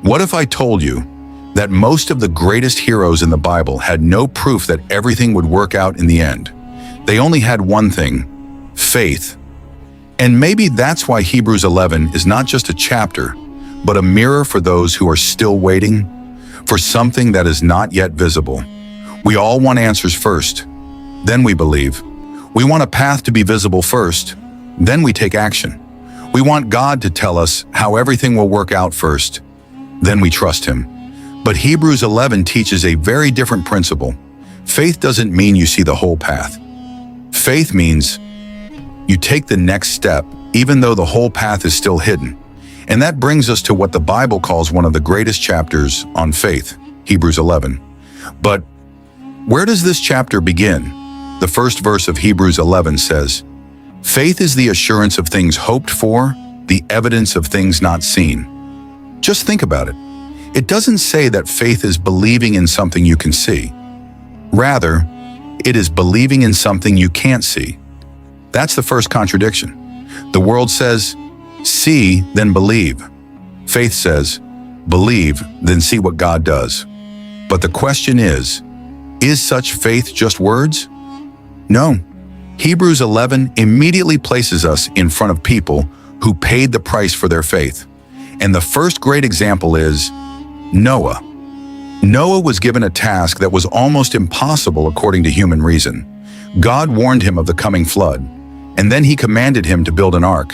What if I told you that most of the greatest heroes in the Bible had no proof that everything would work out in the end? They only had one thing: faith. And maybe that's why Hebrews 11 is not just a chapter, but a mirror for those who are still waiting for something that is not yet visible. We all want answers first, then we believe. We want a path to be visible first, then we take action. We want God to tell us how everything will work out first, then we trust Him. But Hebrews 11 teaches a very different principle. Faith doesn't mean you see the whole path. Faith means you take the next step, even though the whole path is still hidden. And that brings us to what the Bible calls one of the greatest chapters on faith, Hebrews 11. But where does this chapter begin? The first verse of Hebrews 11 says, "Faith is the assurance of things hoped for, the evidence of things not seen." Just think about it. It doesn't say that faith is believing in something you can see. Rather, it is believing in something you can't see. That's the first contradiction. The world says, see, then believe. Faith says, believe, then see what God does. But the question is such faith just words? No. Hebrews 11 immediately places us in front of people who paid the price for their faith. And the first great example is Noah. Noah was given a task that was almost impossible according to human reason. God warned him of the coming flood, and then He commanded him to build an ark.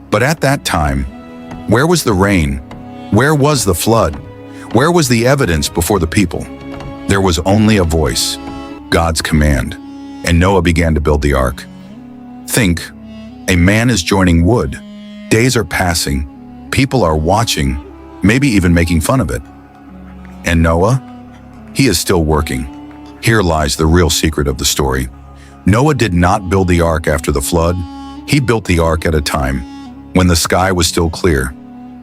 But at that time, where was the rain? Where was the flood? Where was the evidence before the people? There was only a voice, God's command, and Noah began to build the ark. Think, a man is joining wood. Days are passing. People are watching, maybe even making fun of it. And Noah? He is still working. Here lies the real secret of the story. Noah did not build the ark after the flood. He built the ark at a time when the sky was still clear.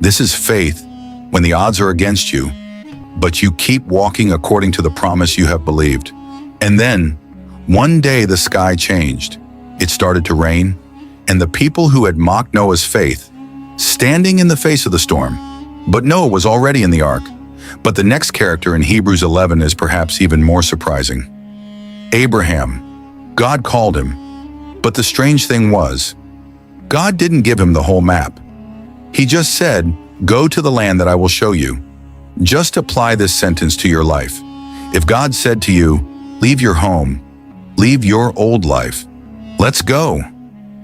This is faith when the odds are against you, but you keep walking according to the promise you have believed. And then, one day the sky changed. It started to rain, and the people who had mocked Noah's faith, standing in the face of the storm. But Noah was already in the ark. But the next character in Hebrews 11 is perhaps even more surprising. Abraham. God called him. But the strange thing was, God didn't give him the whole map. He just said, "Go to the land that I will show you." Just apply this sentence to your life. If God said to you, "Leave your home, leave your old life, let's go,"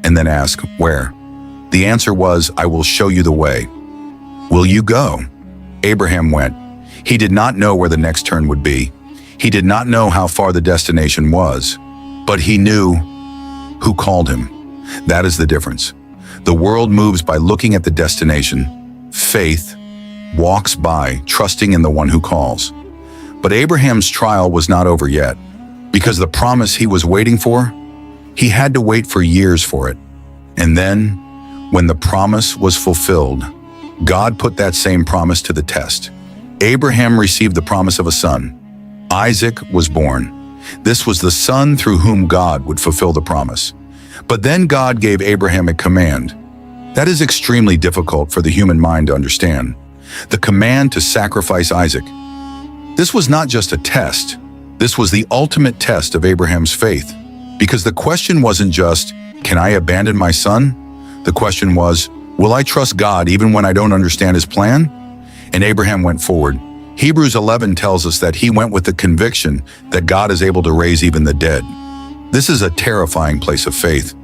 and then ask, "Where?" The answer was, "I will show you the way." Will you go? Abraham went. He did not know where the next turn would be. He did not know how far the destination was, but he knew who called him. That is the difference. The world moves by looking at the destination. Faith walks by, trusting in the one who calls. But Abraham's trial was not over yet, because the promise he was waiting for, he had to wait for years for it. And then, when the promise was fulfilled, God put that same promise to the test. Abraham received the promise of a son. Isaac was born. This was the son through whom God would fulfill the promise. But then God gave Abraham a command. That is extremely difficult for the human mind to understand. The command to sacrifice Isaac. This was not just a test. This was the ultimate test of Abraham's faith. Because the question wasn't just, can I abandon my son? The question was, will I trust God even when I don't understand His plan? And Abraham went forward. Hebrews 11 tells us that he went with the conviction that God is able to raise even the dead. This is a terrifying place of faith,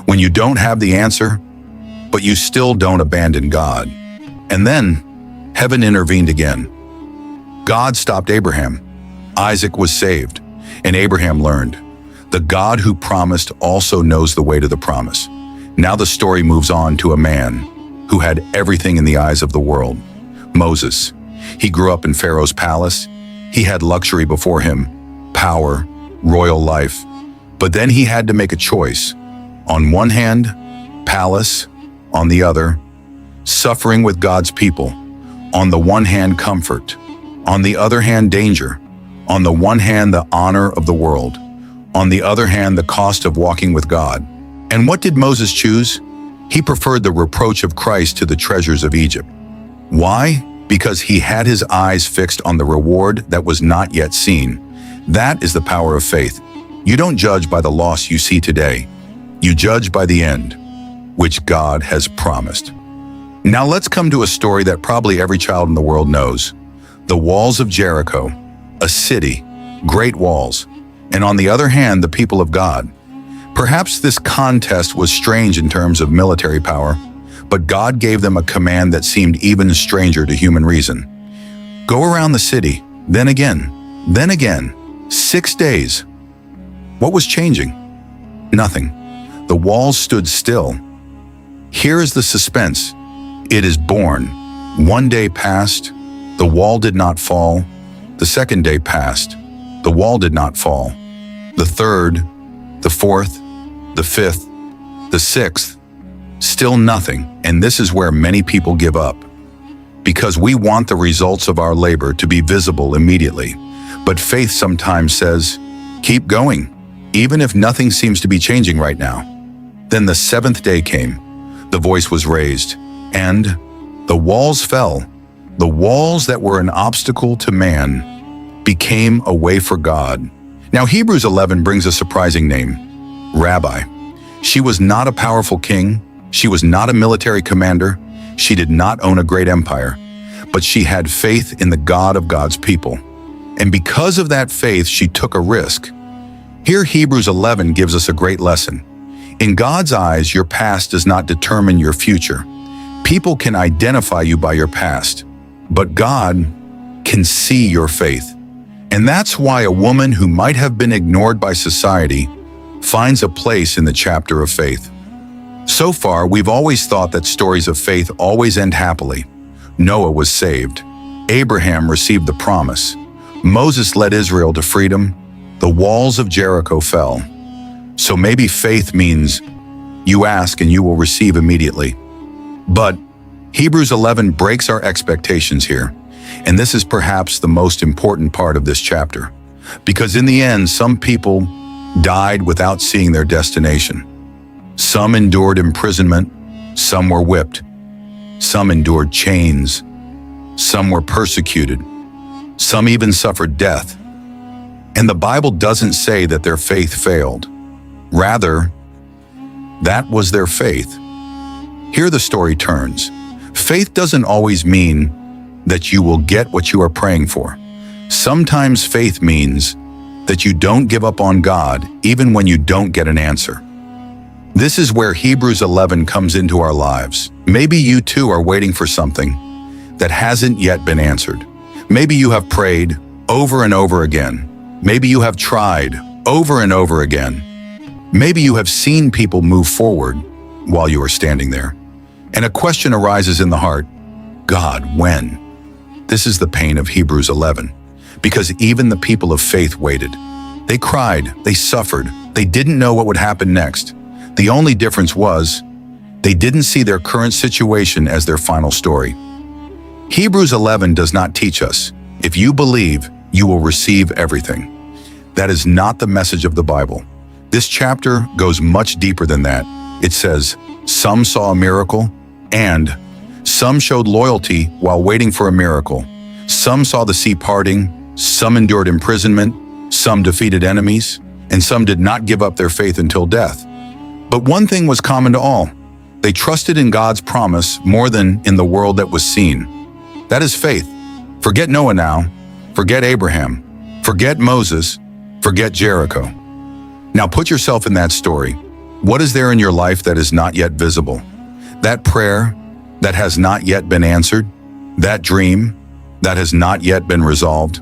when you don't have the answer, but you still don't abandon God. And then, heaven intervened again. God stopped Abraham. Isaac was saved, and Abraham learned. The God who promised also knows the way to the promise. Now the story moves on to a man who had everything in the eyes of the world. Moses. He grew up in Pharaoh's palace. He had luxury before him, power, royal life. But then he had to make a choice. On one hand, palace. On the other, suffering with God's people. On the one hand, comfort. On the other hand, danger. On the one hand, the honor of the world. On the other hand, the cost of walking with God. And what did Moses choose? He preferred the reproach of Christ to the treasures of Egypt. Why? because he had his eyes fixed on the reward that was not yet seen. That is the power of faith. You don't judge by the loss you see today. You judge by the end, which God has promised. Now let's come to a story that probably every child in the world knows. The walls of Jericho, a city, great walls, and on the other hand, the people of God. Perhaps this contest was strange in terms of military power, but God gave them a command that seemed even stranger to human reason. Go around the city, then again, 6 days. What was changing? Nothing. The walls stood still. Here is the suspense. It is born. 1 day passed, the wall did not fall. The second day passed, the wall did not fall. The third, the fourth, the fifth, the sixth, still nothing. And this is where many people give up. Because we want the results of our labor to be visible immediately. But faith sometimes says, keep going, even if nothing seems to be changing right now. Then the seventh day came. The voice was raised, and the walls fell. The walls that were an obstacle to man became a way for God. Now Hebrews 11 brings a surprising name, Rabbi. She was not a powerful king. She was not a military commander. She did not own a great empire, but she had faith in the God of God's people. And because of that faith, she took a risk. Here Hebrews 11 gives us a great lesson. In God's eyes, your past does not determine your future. People can identify you by your past, but God can see your faith. And that's why a woman who might have been ignored by society finds a place in the chapter of faith. So far, we've always thought that stories of faith always end happily. Noah was saved. Abraham received the promise. Moses led Israel to freedom. The walls of Jericho fell. So maybe faith means you ask and you will receive immediately. But Hebrews 11 breaks our expectations here. And this is perhaps the most important part of this chapter. Because in the end, some people died without seeing their destination. Some endured imprisonment. Some were whipped. Some endured chains. Some were persecuted. Some even suffered death. And the Bible doesn't say that their faith failed. Rather, that was their faith. Here the story turns. Faith doesn't always mean that you will get what you are praying for. Sometimes faith means that you don't give up on God even when you don't get an answer. This is where Hebrews 11 comes into our lives. Maybe you too are waiting for something that hasn't yet been answered. Maybe you have prayed over and over again. Maybe you have tried over and over again. Maybe you have seen people move forward while you are standing there. And a question arises in the heart, God, when? This is the pain of Hebrews 11, because even the people of faith waited. They cried, they suffered, they didn't know what would happen next. The only difference was they didn't see their current situation as their final story. Hebrews 11 does not teach us, if you believe, you will receive everything. That is not the message of the Bible. This chapter goes much deeper than that. It says, some saw a miracle, and some showed loyalty while waiting for a miracle. Some saw the sea parting, some endured imprisonment, some defeated enemies, and some did not give up their faith until death. But one thing was common to all. They trusted in God's promise more than in the world that was seen. That is faith. Forget Noah now. Forget Abraham. Forget Moses. Forget Jericho. Now put yourself in that story. What is there in your life that is not yet visible? That prayer that has not yet been answered? That dream that has not yet been resolved?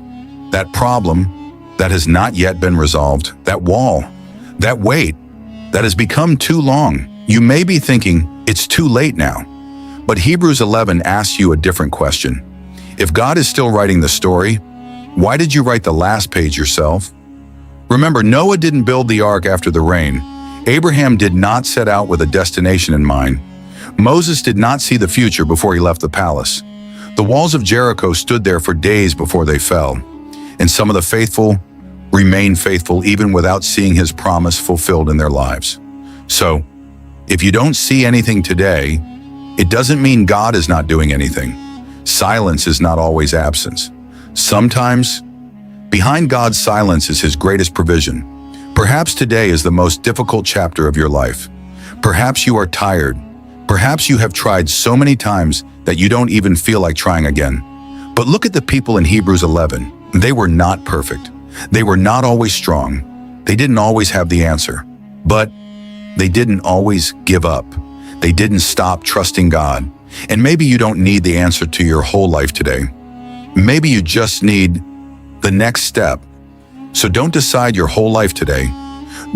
That problem that has not yet been resolved? That wall? That wait that has become too long? You may be thinking, it's too late now. But Hebrews 11 asks you a different question. If God is still writing the story, why did you write the last page yourself? Remember, Noah didn't build the ark after the rain. Abraham did not set out with a destination in mind. Moses did not see the future before he left the palace. The walls of Jericho stood there for days before they fell. And some of the faithful remained faithful even without seeing his promise fulfilled in their lives. So, if you don't see anything today, it doesn't mean God is not doing anything. Silence is not always absence. Sometimes, behind God's silence is His greatest provision. Perhaps today is the most difficult chapter of your life. Perhaps you are tired. Perhaps you have tried so many times that you don't even feel like trying again. But look at the people in Hebrews 11. They were not perfect. They were not always strong. They didn't always have the answer. But they didn't always give up. They didn't stop trusting God. And maybe you don't need the answer to your whole life today. Maybe you just need the next step. So don't decide your whole life today.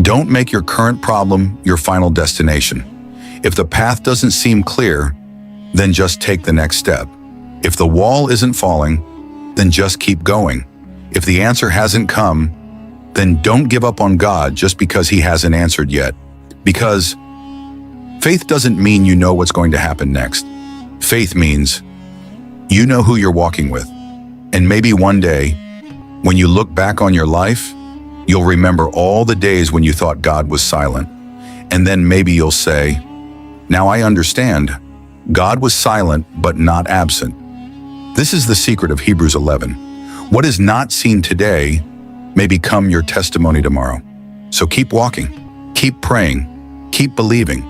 Don't make your current problem your final destination. If the path doesn't seem clear, then just take the next step. If the wall isn't falling, then just keep going. If the answer hasn't come, then don't give up on God just because He hasn't answered yet. Because faith doesn't mean you know what's going to happen next. Faith means you know who you're walking with. And maybe one day, when you look back on your life, you'll remember all the days when you thought God was silent. And then maybe you'll say, "Now I understand. God was silent, but not absent." This is the secret of Hebrews 11. What is not seen today may become your testimony tomorrow. So keep walking, keep praying, keep believing,